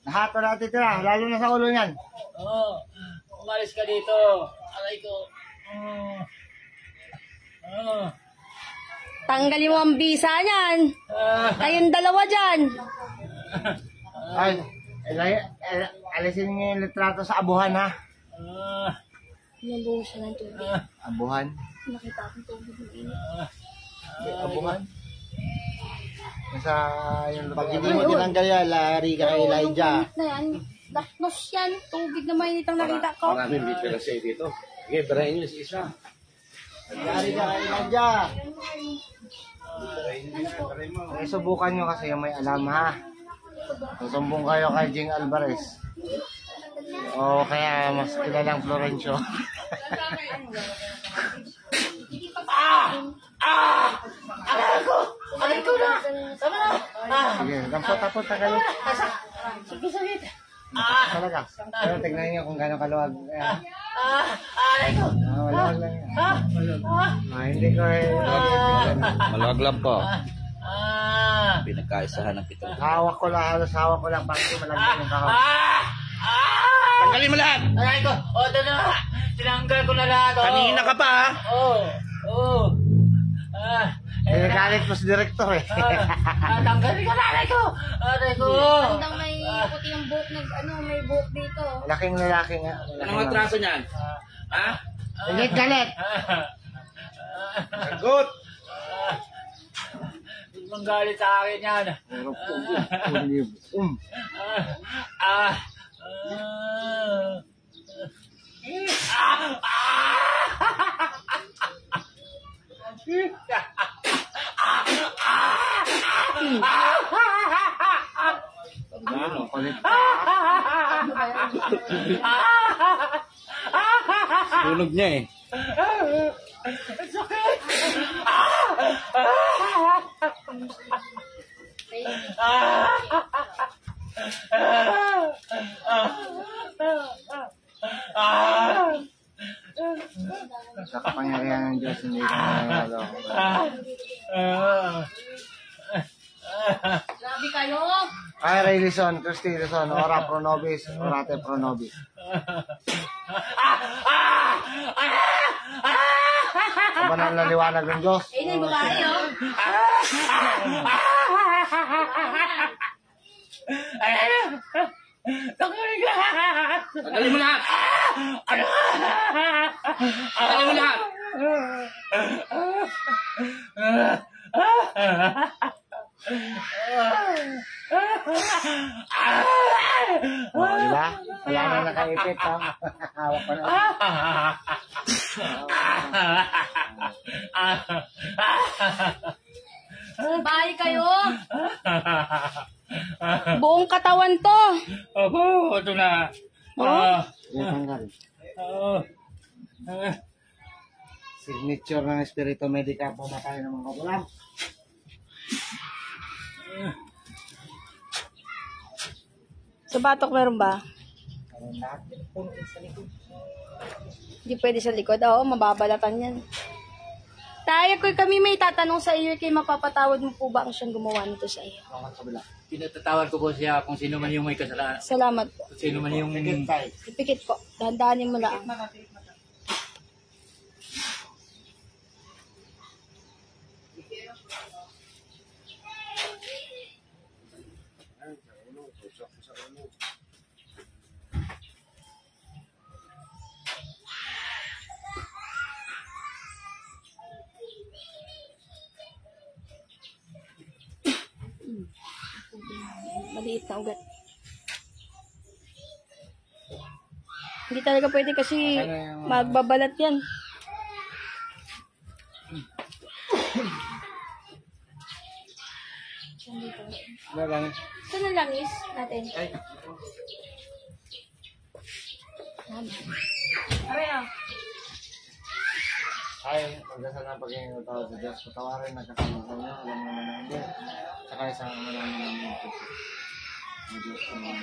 Lahat wala titira, lalo na sa ulo niyan. Oo. Umalis ka dito. Aray ko. Tanggalin mo ang bisa niyan. Kayong dalawa dyan. Ay, alisin niyo yung litrato sa abuhan, ha? Nabuhos siya ng tubig. Abuhan? Nakita akong tubig ng init. Abuhan? Nasa yung pag hindi mo tinanggal yan, lari ka kay Elijah. Na yan. Laknos yan. Tubig na mainit ang nakita ko. Maraming litera siya dito. Sige, barahin nyo si isa. Lari ka kay Elijah. Subukan nyo kasi yung may alam, ha? Susumbong kayo kay Jing Alvarez. O kaya mas kilalang Florencio. Aray ko na! Tama na! Sige, dampot-tapot na kayo. Sakit! Talaga. Pero tignan nyo kung gano'ng kaluwag. Aray ko! Maluwag lang yan. Hindi ko Maluwag lang po. Pinagkaisahan ng pitong. hawak ko lang, halos hawak ko lang. Bakit malagyan yung kahawak? Tanggalin mo lahat! Aray ko! O, ito na! Tinanggal ko na lahat! Kanina ka pa, ha? Oo! Nagalit mo si director, eh. Tanggalin ka na! Aray ko! Aray ko! Hanggang may puti yung buhok may buhok dito. Laking lalaki nga. Anong atraso niyan? Ha? Galit! Sagot! Huwag mong galit sa akin yan. Sunog niya eh. Sakit! Sa kapangyarihan ng Diyos, hindi ka nangyalo. Grabe kayo. Ay, Ray Lison, Christy Lison, Ora Pro Nobis, Orate Pro Nobis. Kabanal na liwanag ng Diyos. Ayun yung babae, oh. Tanggalin mo lahat! Tanggalin mo lahat! Diba? Wala na nakaipit, ha? Hawak ko na. Babae kayo. Buong katawan to. Opo, ito na. Tanggal. Signature ng Espiritu Medica, pumatay ng mga kabulang. Sa batok meron ba? Hindi pwede sa likod. Oo, mababalatan yan. Tayo ko kami may tatanong sa iyo kay mapapatawad mo po ba ang siyang gumawa nito sa iyo? Pinatatawad ko po siya kung sino man yung may kasalanan. Salamat po. Kung sino man yung... Ipikit po. Dahan-dahanin mo lang. Maliit na ugat. Hindi talaga pwede kasi magbabalat yan. Saan ang langis natin? Aray ah. Ay, pagdasal ng pagiging tawad sa Diyos, patawarin na kasama sa inyo, alam mo naman na hindi. Saka isang malaman namin ang puso. Ang Diyos ko naman,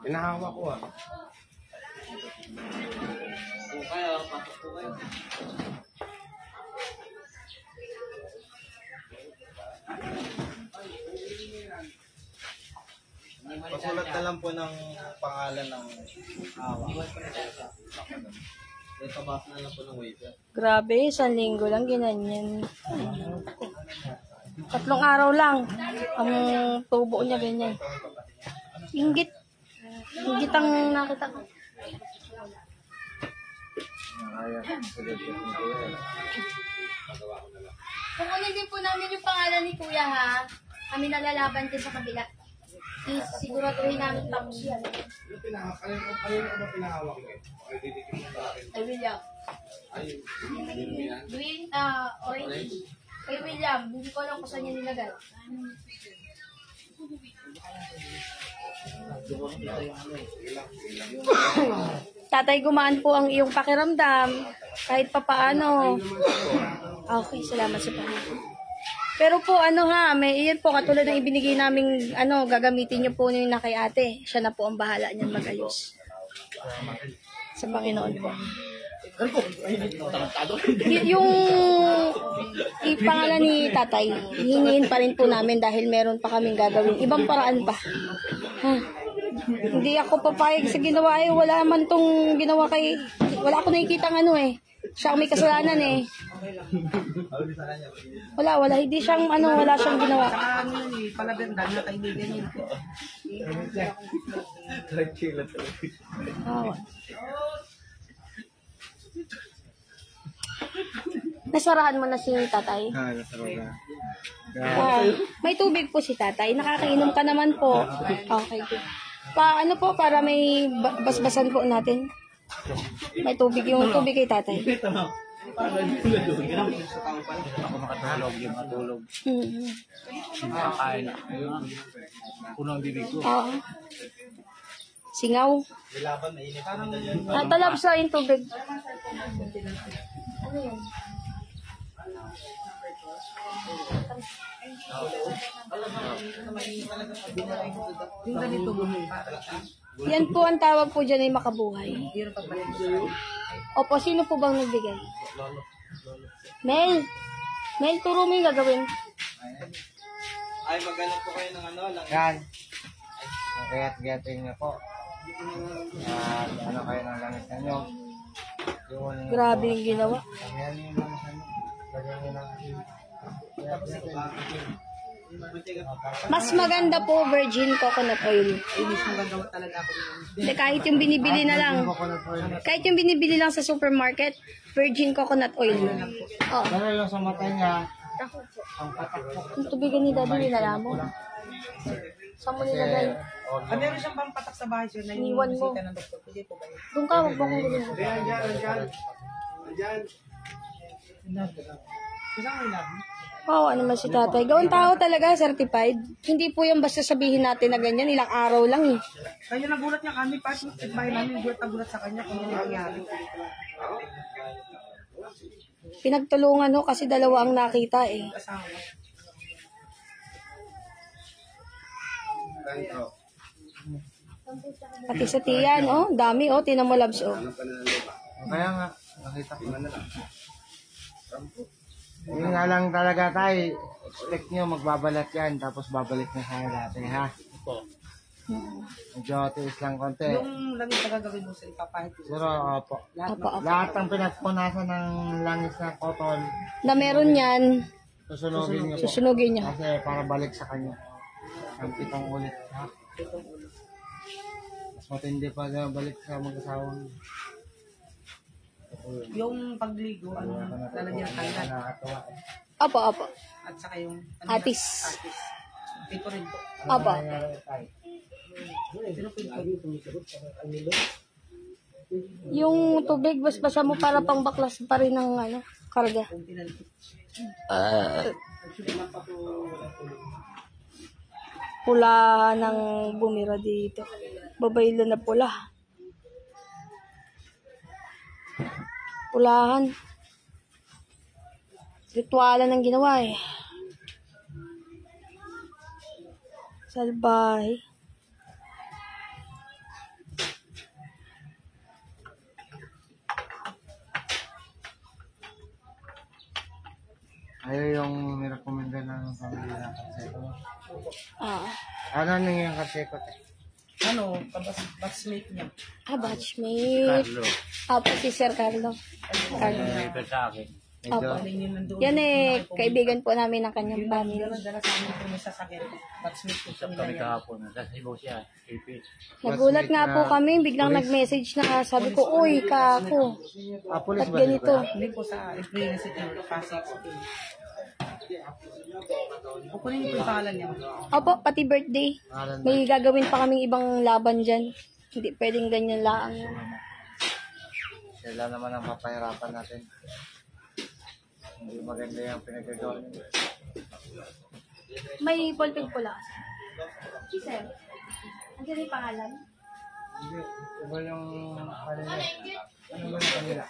Pinahawa ko ah. Kung kaya, pasok po kayo. lang po ng pangalan ng awa. Ito basa na lang po ng waiter. Grabe, 1 linggo lang ginanyan. 3 araw lang. Ang tubo niya ganyan. Inggit. Inggit ang nakita ko. Kukunin din po namin yung pangalan ni Kuya ha. Kami nalalaban din sa kabila. Siguraduhin namin tapos yan. Ay, William. Green, orange. Kay William, hindi ko alam kung saan niya nilagay. Tatay, gumaan po ang iyong pakiramdam. Kahit pa paano. Okay, salamat sa Panginoon. Pero po, iyan po, katulad ng ibinigay naming, gagamitin niyo po yun na kay ate. Siya na po ang bahala niyan mag-ayos. Sa Panginoon po. Yung pangalan ni tatay, hingin pa rin po namin dahil meron pa kaming gagawin. Ibang paraan pa. Hindi ako papayag sa ginawa eh. Wala man tong ginawa kay... Wala ako nakikita siya ang may kasalanan eh. Wala. Hindi siyang wala siyang ginawa. Palabendang na kaibigan niya. Nasarahan mo na si tatay? Nasarahan. May tubig po si tatay. Nakakainom ka naman po. Okay, good. Para may basbasan po natin. May tubig, yung tubig kay tatay. Ako makatulog, yung matulog. Makakain na. Puno ang bibig ko. Oo. Singaw. Talab sa yung tubig. Ano yan? Yan po ang tawag po dyan ay makabuhay. Opo, sino po bang nagbigay? Mel, turo mo yung gagawin. Ay, maghanap po kayo ng lang. Yan. Kayat-gayatin niyo po. Kayo ng langit na nyo. Grabe yung ginawa. Yan yung langit na nyo. Lagyan nyo ng Mas maganda po virgin coconut oil. Kahit yung binibili na lang. Kahit yung binibili lang sa supermarket, virgin coconut oil. Oh. Pero yung sa mata niya, ang patak po. Yung tubigan ni daddy, nilala mo. Saan mo nilagay? Meron siyang pampatak sa bahay sir na Iwan mo. bisita ng doktor. Pwede po ba yun? Doon ka, huwag mo kong gulong. Isang may labi. Wow, naman si tatay. Gawang tao talaga, certified. Hindi po yung basta sabihin natin na ganyan, ilang araw lang eh. Kaya nagulat niya kami, pati bahay namin, gulat sa kanya kung ano nangyari. Pinagtulungan ho kasi dalawa ang nakita eh. Asawa. Pati sa tiyan, dami tinan mo labs Kaya nga, nakita ko. Yun nga lang talaga tayo, expect nyo magbabalat yan, tapos babalik na sa dati ha. Medyo tiis lang konti. Yung langis na gagawin mo sa ipapahit ko. Pero opo. Opo. Lahat ng pinagpunasan ng langis ng cotton, Na meron yan, susunugin nyo po. susunugin nyo. Kasi para balik sa kanya. Ang 7 ulit ha. Mas matindi pa na balik sa mag-asawang. Yung pagligo, lalagyan ng kailan. Nakakatawa. Opo. At saka yung... Atis. Ito rin po. Opo. Yung tubig, basbasa mo para pang baklas pa rin ng karga. Pula ng bumira dito. Babaylo na pula. Pulahan. Ritualan ng ginawa eh. Salbahe. Ayaw yung nirekomenda ng family na kaseko. Ah. Ano yung kasekot eh? ano, batchmate niya. Batchmate. Carlo. Opo, si Sir Carlo. Carlo. Ito sa akin. Opo. Alin yun nandun. Yan kaibigan po namin ng kanyang family. Dala sa amin kung may sasakyan. Batchmate ko Usap siya kami nila. kahapon. Nasa Cebu siya. KP. Nagulat nga po kami, biglang nag-message na sabi ko, uy, kako, Pulis ba't ba? ganito? Hindi po sa April City, Pasig. Kukunin niyo po yung pangalan niya. Opo, pati birthday. May gagawin pa kaming ibang laban dyan. Hindi pwedeng ganyan lang. Sila naman ang papahirapan natin. Hindi maganda yung pinagagawa nila. May ballpen pula. Si Sir, andiyan yung pangalan? Hindi, iba yung kanila. Ano ba yung kanila?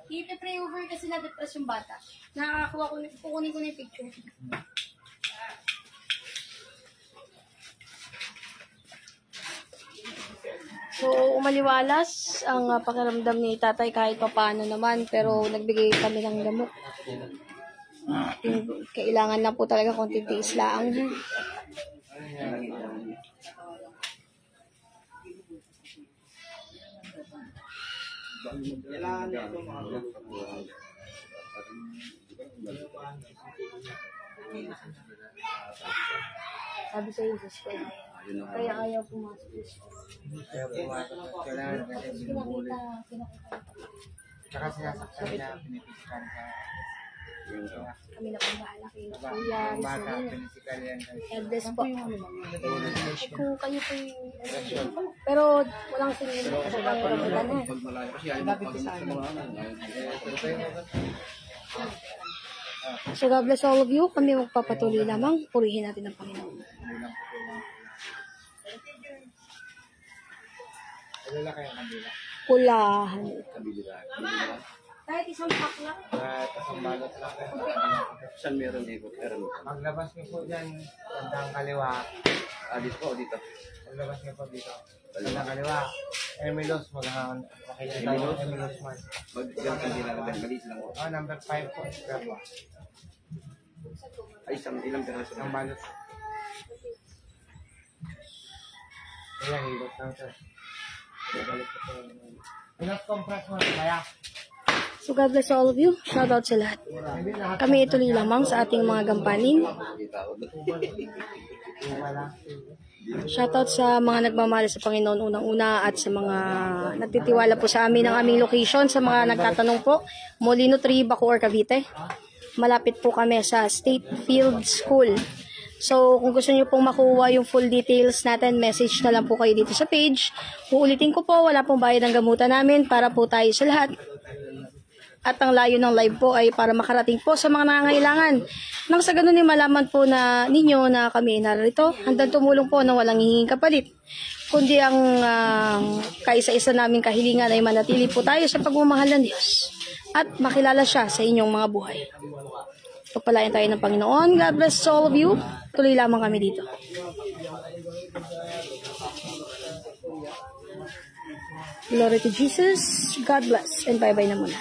I-pray over kasi na-depress yung bata. Nakakakuha ko, kukunin ko na yung picture. So, umaliwalas ang pakiramdam ni tatay kahit pa paano naman, pero nagbigay kami ng gamot. Kailangan na po talaga konting tiis lang. Kailangan nito mga Sabi sa Jesus ko, kaya ayaw pumasok. Kaya pumasok. Kailangan kasi binubuli. Pinakita Tsaka sinasaktan na pinipisikal sa kami na pang bahala kay Kuya yung bata. Rizal. Pinisikal yan. God bless po. Kung kayo po yung... Pero walang singin po sa pangirabutan na. So God bless all of you. Kami magpapatuloy lamang. Purihin natin ang Panginoon. Alala kayo kabila. Pulahan. Kahit isang pack lang. At ang balot lang. Saan meron ikot? Maglabas niyo po dyan. Bandang kaliwa. Dito po, dito. Maglabas niyo po dito. Bandang kaliwa. Emilos. Makikita tayo ng Emilos Mart. Mag-ganti nila na galis lang po. Number 5 po. Grab. Ay, ilang piraso Ang balot. Kaya hilot lang sir. Balik ko po. Pinas compress mo. Kaya. So God bless all of you. Shout out sa lahat. Kami ituloy lamang sa ating mga gampanin. Shout out sa mga nagmamahal sa Panginoon unang-una at sa mga nagtitiwala po sa amin ng aming location. Sa mga nagtatanong po, Molino 3, Bacoor, Cavite. Malapit po kami sa State Field School. So, kung gusto niyo pong makuha yung full details natin, message na lang po kayo dito sa page. Uulitin ko po, wala pong bayad ng gamutan namin para po tayo sa lahat. At ang layo ng live po ay para makarating po sa mga nangangailangan. Nang sa ganun ay malaman po na ninyo na kami narito, handang tumulong po na walang hihinging kapalit. Kundi ang kaisa-isa naming kahilingan ay manatili po tayo sa pagmamahal ng Diyos. At makilala siya sa inyong mga buhay. Pagpalain tayo ng Panginoon. God bless all of you. Tuloy lamang kami dito. Glory to Jesus. God bless. And bye-bye na muna.